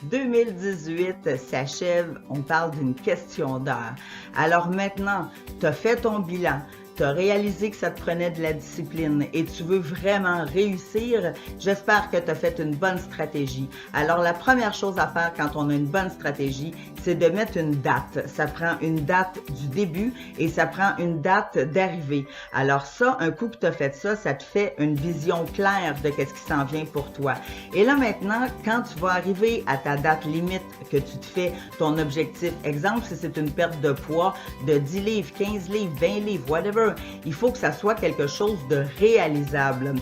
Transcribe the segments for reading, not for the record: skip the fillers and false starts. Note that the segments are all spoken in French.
2018 s'achève, on parle d'une question d'heure. Alors maintenant, tu as fait ton bilan, tu as réalisé que ça te prenait de la discipline et tu veux vraiment réussir, j'espère que tu as fait une bonne stratégie. Alors la première chose à faire quand on a une bonne stratégie, c'est de mettre une date. Ça prend une date du début et ça prend une date d'arrivée. Alors ça, un coup que tu as fait ça, ça te fait une vision claire de qu'est-ce qui s'en vient pour toi. Et là maintenant, quand tu vas arriver à ta date limite que tu te fais ton objectif, exemple, si c'est une perte de poids de 10 livres, 15 livres, 20 livres, whatever, il faut que ça soit quelque chose de réalisable.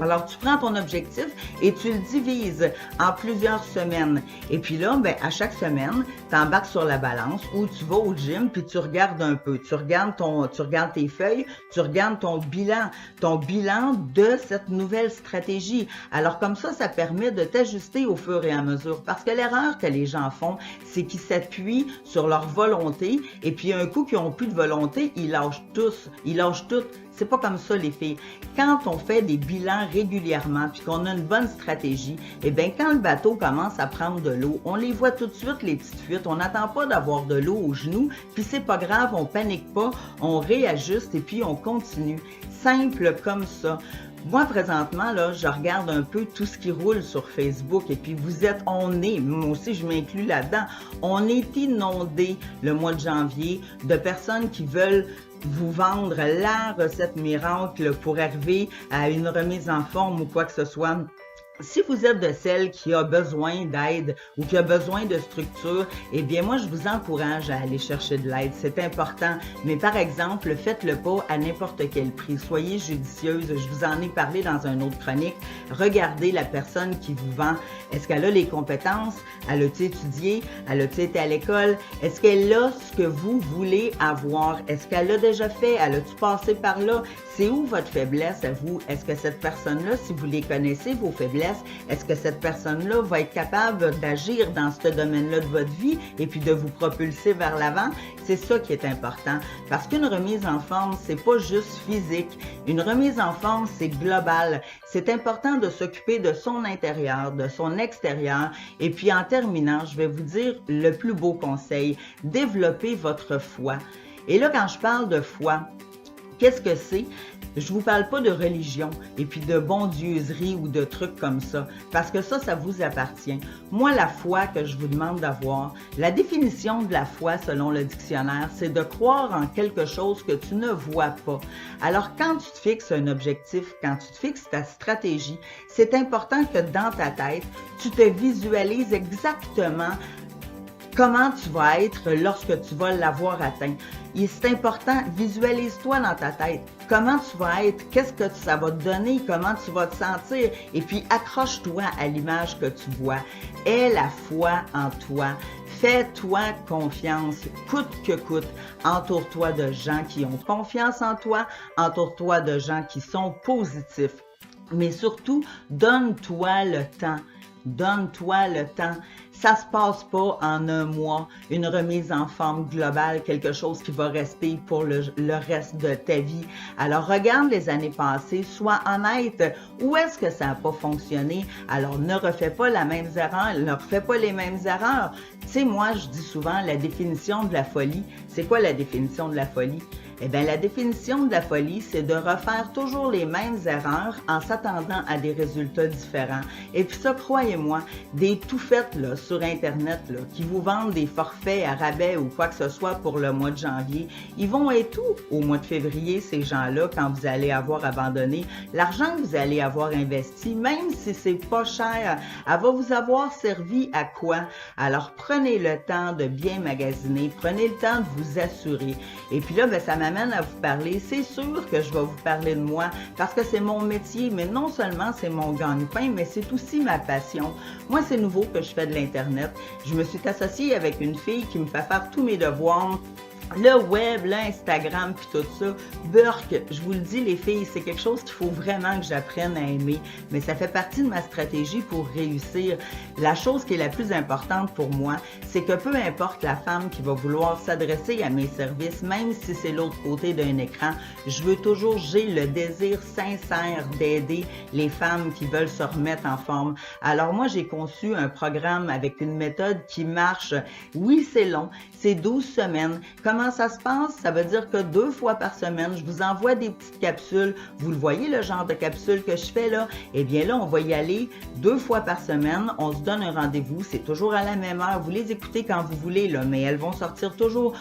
Alors, tu prends ton objectif et tu le divises en plusieurs semaines. Et puis là, à chaque semaine, tu embarques sur la balance ou tu vas au gym puis tu regardes un peu. Tu regardes tes feuilles, tu regardes ton bilan de cette nouvelle stratégie. Alors, comme ça permet de t'ajuster au fur et à mesure. Parce que l'erreur que les gens font, c'est qu'ils s'appuient sur leur volonté et puis un coup qu'ils n'ont plus de volonté, ils lâchent tout. C'est pas comme ça, les filles. Quand on fait des bilans régulièrement puis qu'on a une bonne stratégie, quand le bateau commence à prendre de l'eau, on les voit tout de suite, les petites fuites. On n'attend pas d'avoir de l'eau aux genoux, puis c'est pas grave, on panique pas, on réajuste et puis on continue. Simple comme ça. Moi, présentement, là, je regarde un peu tout ce qui roule sur Facebook et puis moi aussi je m'inclus là-dedans, on est inondé le mois de janvier de personnes qui veulent vous vendre la recette miracle pour arriver à une remise en forme ou quoi que ce soit. Si vous êtes de celle qui a besoin d'aide ou qui a besoin de structure, moi, je vous encourage à aller chercher de l'aide. C'est important. Mais par exemple, faites-le pas à n'importe quel prix. Soyez judicieuse. Je vous en ai parlé dans une autre chronique. Regardez la personne qui vous vend. Est-ce qu'elle a les compétences? Elle a-t-elle étudié? Elle a-t-elle été à l'école? Est-ce qu'elle a ce que vous voulez avoir? Est-ce qu'elle l'a déjà fait? Elle a-t-elle passé par là? C'est où votre faiblesse à vous? Est-ce que cette personne-là, si vous les connaissez, vos faiblesses, est-ce que cette personne-là va être capable d'agir dans ce domaine-là de votre vie et puis de vous propulser vers l'avant? C'est ça qui est important. Parce qu'une remise en forme, c'est pas juste physique. Une remise en forme, c'est global. C'est important de s'occuper de son intérieur, de son extérieur. Et puis en terminant, je vais vous dire le plus beau conseil. Développez votre foi. Et là, quand je parle de foi, qu'est-ce que c'est? Je vous parle pas de religion et puis de bondieuserie ou de trucs comme ça, parce que ça vous appartient. Moi, la foi que je vous demande d'avoir, la définition de la foi selon le dictionnaire, c'est de croire en quelque chose que tu ne vois pas. Alors, quand tu te fixes un objectif, quand tu te fixes ta stratégie, c'est important que dans ta tête, tu te visualises exactement comment tu vas être lorsque tu vas l'avoir atteint. Et c'est important, visualise-toi dans ta tête. Comment tu vas être, qu'est-ce que ça va te donner, comment tu vas te sentir. Et puis, accroche-toi à l'image que tu vois. Aie la foi en toi. Fais-toi confiance, coûte que coûte. Entoure-toi de gens qui ont confiance en toi. Entoure-toi de gens qui sont positifs. Mais surtout, donne-toi le temps. Donne-toi le temps. Ça se passe pas en un mois, une remise en forme globale, quelque chose qui va rester pour le reste de ta vie. Alors, regarde les années passées, sois honnête. Où est-ce que ça n'a pas fonctionné? Alors, ne refais pas la même erreur, ne refais pas les mêmes erreurs. Tu sais, moi, je dis souvent la définition de la folie. C'est quoi la définition de la folie? La définition de la folie, c'est de refaire toujours les mêmes erreurs en s'attendant à des résultats différents. Et puis ça, croyez-moi, des tout-faites là, sur Internet là, qui vous vendent des forfaits à rabais ou quoi que ce soit pour le mois de janvier, ils vont être où au mois de février, ces gens-là, quand vous allez avoir abandonné? L'argent que vous allez avoir investi, même si c'est pas cher, elle va vous avoir servi à quoi? Alors, prenez le temps de bien magasiner, prenez le temps de vous assurer. Et puis là, ça m'amène à vous parler. C'est sûr que je vais vous parler de moi parce que c'est mon métier, mais non seulement c'est mon gagne-pain, mais c'est aussi ma passion. Moi, c'est nouveau que je fais de l'Internet. Je me suis associée avec une fille qui me fait faire tous mes devoirs Le web, l'Instagram, puis tout ça, burk, je vous le dis les filles, c'est quelque chose qu'il faut vraiment que j'apprenne à aimer, mais ça fait partie de ma stratégie pour réussir. La chose qui est la plus importante pour moi, c'est que peu importe la femme qui va vouloir s'adresser à mes services, même si c'est l'autre côté d'un écran, j'ai le désir sincère d'aider les femmes qui veulent se remettre en forme. Alors moi, j'ai conçu un programme avec une méthode qui marche. Oui, c'est long, c'est 12 semaines. Comment ça se passe? Ça veut dire que 2 fois par semaine, je vous envoie des petites capsules. Vous le voyez, le genre de capsules que je fais là? Eh bien là, on va y aller 2 fois par semaine. On se donne un rendez-vous. C'est toujours à la même heure. Vous les écoutez quand vous voulez, là, mais elles vont sortir toujours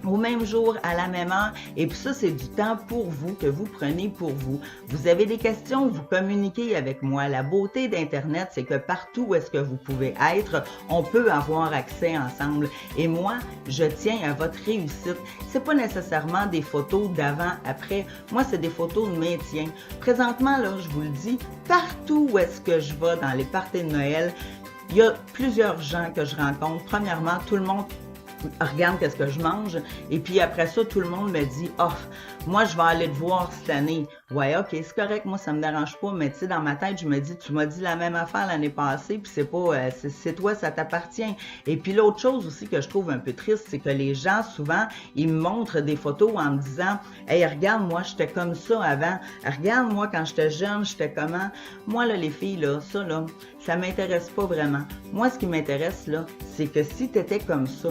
au même jour, à la même heure. Et puis ça, c'est du temps pour vous, que vous prenez pour vous. Vous avez des questions, vous communiquez avec moi. La beauté d'Internet, c'est que partout où est-ce que vous pouvez être, on peut avoir accès ensemble. Et moi, je tiens à votre réussite. C'est pas nécessairement des photos d'avant, après. Moi, c'est des photos de maintien. Présentement, là, je vous le dis, partout où est-ce que je vais dans les parties de Noël, il y a plusieurs gens que je rencontre. Premièrement, tout le monde regarde qu'est-ce que je mange. Et puis après ça, tout le monde me dit « Oh, moi, je vais aller te voir cette année. » Ouais, OK, c'est correct, moi, ça me dérange pas. Mais tu sais, dans ma tête, je me dis « Tu m'as dit la même affaire l'année passée, puis c'est pas, c'est toi, ça t'appartient. » Et puis l'autre chose aussi que je trouve un peu triste, c'est que les gens, souvent, ils me montrent des photos en me disant « Hey, regarde, moi, j'étais comme ça avant. Regarde, moi, quand j'étais jeune, j'étais comment? » Moi, là, les filles, là, ça m'intéresse pas vraiment. Moi, ce qui m'intéresse, là, c'est que si t'étais comme ça,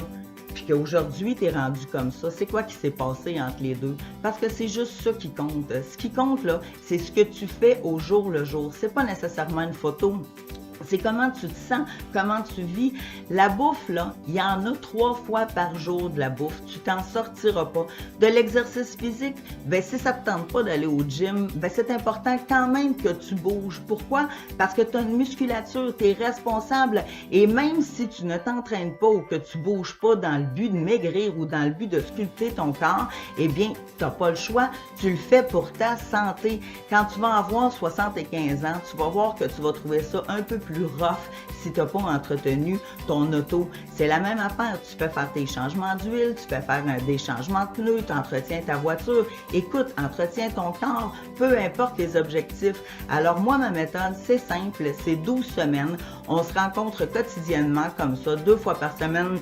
puis qu'aujourd'hui, tu es rendu comme ça, c'est quoi qui s'est passé entre les deux? Parce que c'est juste ça qui compte. Ce qui compte, là, c'est ce que tu fais au jour le jour. C'est pas nécessairement une photo. C'est comment tu te sens, comment tu vis. La bouffe, là, il y en a 3 fois par jour de la bouffe. Tu t'en sortiras pas. De l'exercice physique, ben si ça te tente pas d'aller au gym, ben c'est important quand même que tu bouges. Pourquoi? Parce que tu as une musculature, tu es responsable. Et même si tu ne t'entraînes pas ou que tu bouges pas dans le but de maigrir ou dans le but de sculpter ton corps, eh bien, tu n'as pas le choix. Tu le fais pour ta santé. Quand tu vas avoir 75 ans, tu vas voir que tu vas trouver ça un peu plus rough si tu n'as pas entretenu ton auto. C'est la même affaire. Tu peux faire tes changements d'huile, tu peux faire des changements de pneus, tu entretiens ta voiture. Écoute, entretiens ton corps, peu importe les objectifs. Alors moi, ma méthode, c'est simple, c'est 12 semaines. On se rencontre quotidiennement comme ça, 2 fois par semaine.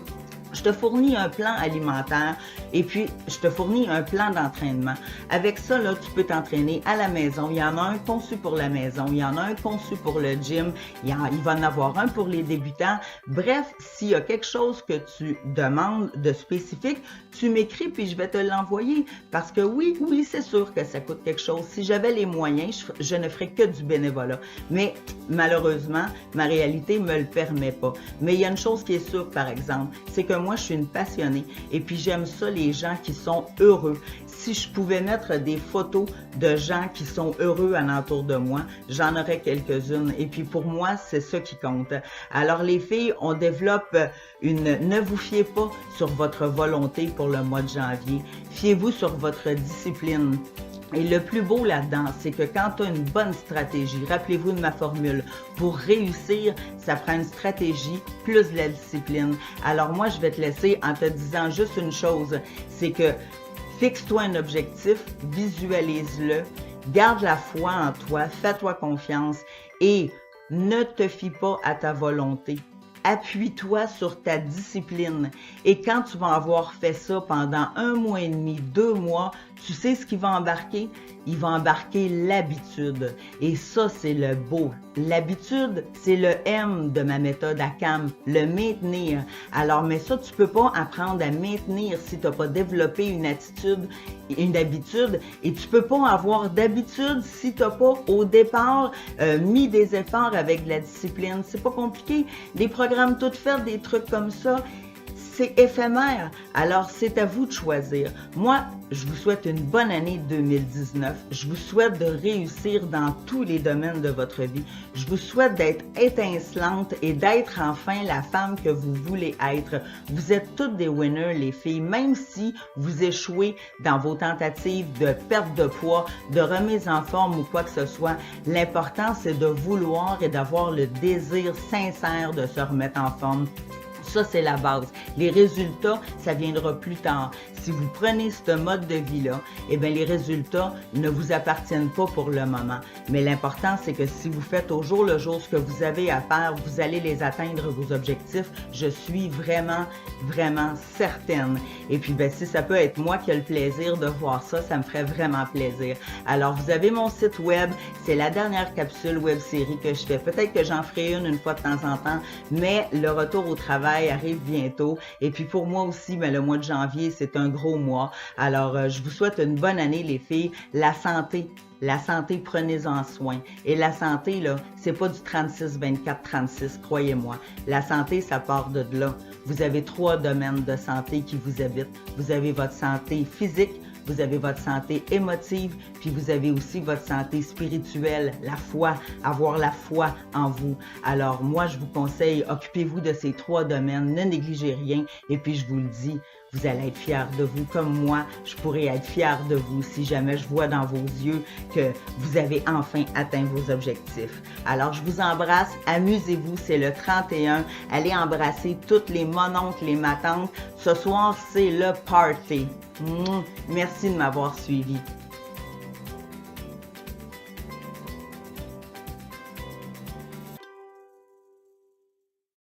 Je te fournis un plan alimentaire et puis je te fournis un plan d'entraînement. Avec ça, là, tu peux t'entraîner à la maison. Il y en a un conçu pour la maison, il y en a un conçu pour le gym, il va en avoir un pour les débutants. Bref, s'il y a quelque chose que tu demandes de spécifique, tu m'écris puis je vais te l'envoyer. Parce que oui, c'est sûr que ça coûte quelque chose. Si j'avais les moyens, je ne ferais que du bénévolat. Mais malheureusement, ma réalité me le permet pas. Mais il y a une chose qui est sûre, par exemple, c'est que moi, je suis une passionnée et puis j'aime ça, les gens qui sont heureux. Si je pouvais mettre des photos de gens qui sont heureux alentour de moi, j'en aurais quelques-unes. Et puis pour moi, c'est ça qui compte. Alors les filles, on développe ne vous fiez pas sur votre volonté pour le mois de janvier. Fiez-vous sur votre discipline. Et le plus beau là-dedans, c'est que quand tu as une bonne stratégie, rappelez-vous de ma formule, pour réussir, ça prend une stratégie plus de la discipline. Alors moi, je vais te laisser en te disant juste une chose, c'est que fixe-toi un objectif, visualise-le, garde la foi en toi, fais-toi confiance et ne te fie pas à ta volonté. Appuie-toi sur ta discipline et quand tu vas avoir fait ça pendant 1 mois et demi, 2 mois, tu sais ce qui va embarquer? Il va embarquer l'habitude. Et ça, c'est le beau. L'habitude, c'est le M de ma méthode ACAM, le maintenir. Alors, mais ça, tu peux pas apprendre à maintenir si tu n'as pas développé une habitude, et tu peux pas avoir d'habitude si tu n'as pas, au départ, mis des efforts avec de la discipline. C'est pas compliqué. Des programmes tout faits, des trucs comme ça, c'est éphémère. Alors, c'est à vous de choisir. Moi, je vous souhaite une bonne année 2019. Je vous souhaite de réussir dans tous les domaines de votre vie. Je vous souhaite d'être étincelante et d'être enfin la femme que vous voulez être. Vous êtes toutes des winners, les filles, même si vous échouez dans vos tentatives de perte de poids, de remise en forme ou quoi que ce soit. L'important, c'est de vouloir et d'avoir le désir sincère de se remettre en forme. Ça, c'est la base. Les résultats, ça viendra plus tard. Si vous prenez ce mode de vie-là, eh bien, les résultats ne vous appartiennent pas pour le moment. Mais l'important, c'est que si vous faites au jour le jour ce que vous avez à faire, vous allez les atteindre, vos objectifs. Je suis vraiment, vraiment certaine. Et puis, ben, si ça peut être moi qui ai le plaisir de voir ça, ça me ferait vraiment plaisir. Alors, vous avez mon site web. C'est la dernière capsule web-série que je fais. Peut-être que j'en ferai une fois de temps en temps, mais le retour au travail arrive bientôt. Et puis, pour moi aussi, ben, le mois de janvier, c'est un gros mois. Alors, je vous souhaite une bonne année, les filles. La santé, prenez-en soin. Et la santé, là, c'est pas du 36-24-36, croyez-moi. La santé, ça part de là. Vous avez 3 domaines de santé qui vous habitent. Vous avez votre santé physique, vous avez votre santé émotive, puis vous avez aussi votre santé spirituelle, la foi, avoir la foi en vous. Alors moi, je vous conseille, occupez-vous de ces 3 domaines, ne négligez rien, et puis je vous le dis, vous allez être fiers de vous. Comme moi, je pourrais être fière de vous si jamais je vois dans vos yeux que vous avez enfin atteint vos objectifs. Alors, je vous embrasse. Amusez-vous. C'est le 31. Allez embrasser toutes les mononcles, les matantes. Ce soir, c'est le party. Merci de m'avoir suivi.